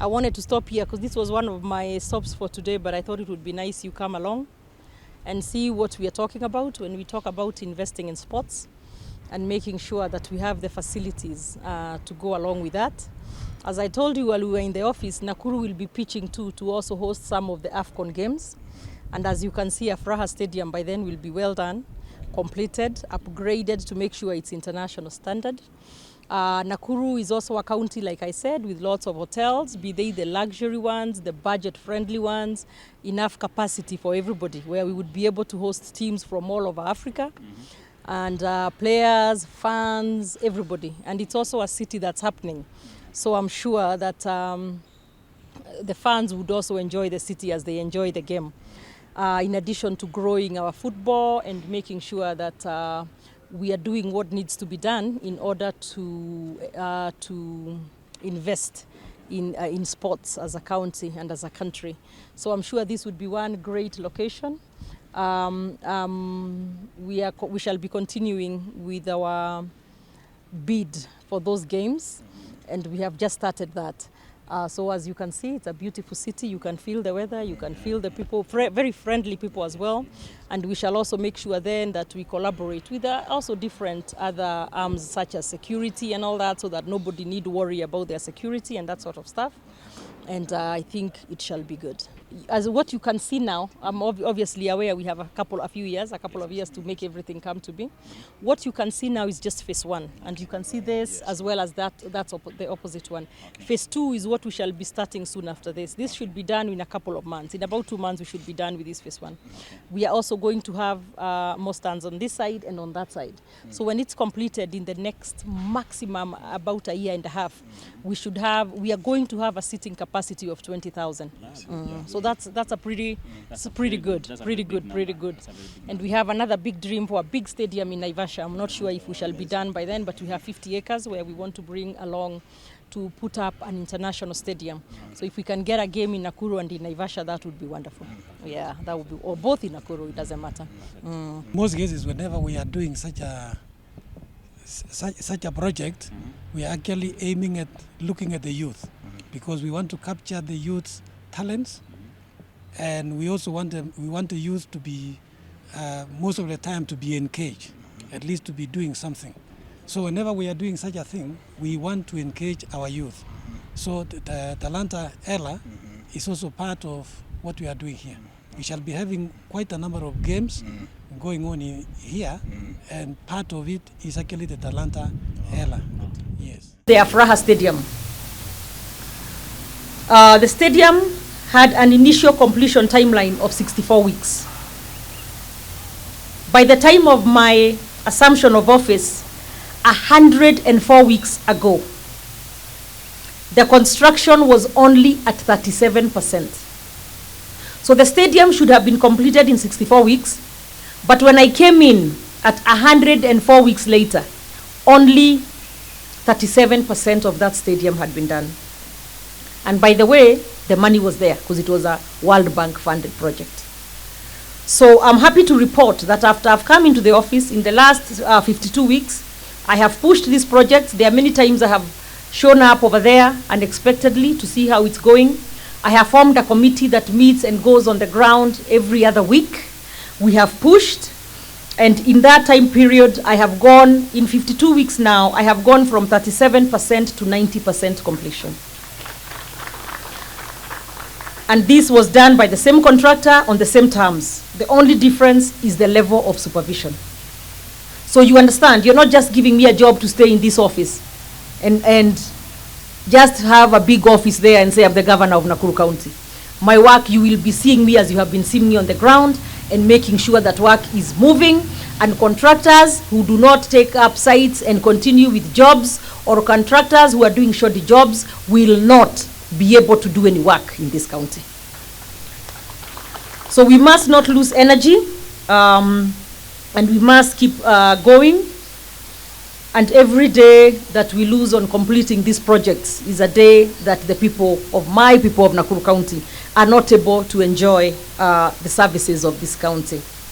I wanted to stop here because this was one of my stops for today, but I thought it would be nice you come along and see what we are talking about when we talk about investing in sports and making sure that we have the facilities to go along with that. As I told you while we were in the office, Nakuru will be pitching to also host some of the AFCON games. And as you can see, Afraha Stadium by then will be well done, completed, upgraded to make sure it's international standard. Nakuru is also a county, like I said, with lots of hotels, be they the luxury ones, the budget-friendly ones, enough capacity for everybody, where we would be able to host teams from all over Africa, and players, fans, everybody. And it's also a city that's happening. So I'm sure that the fans would also enjoy the city as they enjoy the game. In addition to growing our football and making sure that we are doing what needs to be done in order to invest in sports as a county and as a country. So I'm sure this would be one great location. We shall be continuing with our bid for those games, and we have just started that. So as you can see, it's a beautiful city. You can feel the weather, you can feel the people, very friendly people as well. And we shall also make sure then that we collaborate with also different other arms such as security and all that, so that nobody need to worry about their security and that sort of stuff. And I think it shall be good. As what you can see now, I'm obviously aware we have a couple of years to make everything come to be. What you can see now is just phase one, and you can see this as well as that's the opposite one. Phase two is what we shall be starting soon after this. This should be done in a couple of months. In about 2 months, we should be done with this phase one. We are also going to have more stands on this side and on that side. So when it's completed in the next maximum about a year and a half, we are going to have a seating capacity of 20,000. So that's pretty good. And we have another big dream for a big stadium in Naivasha. I'm not sure if we shall be done by then, but we have 50 acres where we want to bring along to put up an international stadium. So if we can get a game in Nakuru and in Naivasha, that would be wonderful. Yeah, that would be, or both in Nakuru, it doesn't matter. Most cases, whenever we are doing such a project, we are actually aiming at looking at the youth, because we want to capture the youth's talents, and we also want the youth to be most of the time to be engaged, at least to be doing something. So whenever we are doing such a thing, we want to engage our youth. So the Talanta Ella is also part of what we are doing here. We shall be having quite a number of games going on here, and part of it is actually the Talanta Ella. Yes. The Afraha Stadium. The stadium had an initial completion timeline of 64 weeks. By the time of my assumption of office, 104 weeks ago, the construction was only at 37%. So the stadium should have been completed in 64 weeks, but when I came in at 104 weeks later, only 37% of that stadium had been done. And by the way, the money was there because it was a World Bank funded project. So I'm happy to report that after I've come into the office in the last 52 weeks, I have pushed these projects. There are many times I have shown up over there unexpectedly to see how it's going. I have formed a committee that meets and goes on the ground every other week. We have pushed, and in that time period, I have gone, in 52 weeks now, I have gone from 37% to 90% completion. And this was done by the same contractor on the same terms. The only difference is the level of supervision. So you understand, you're not just giving me a job to stay in this office and just have a big office there and say I'm the governor of Nakuru County. My work, you will be seeing me as you have been seeing me on the ground and making sure that work is moving, and contractors who do not take up sites and continue with jobs, or contractors who are doing shoddy jobs, will not be able to do any work in this county. So we must not lose energy, and we must keep going. And every day that we lose on completing these projects is a day that the people of Nakuru County are not able to enjoy the services of this county.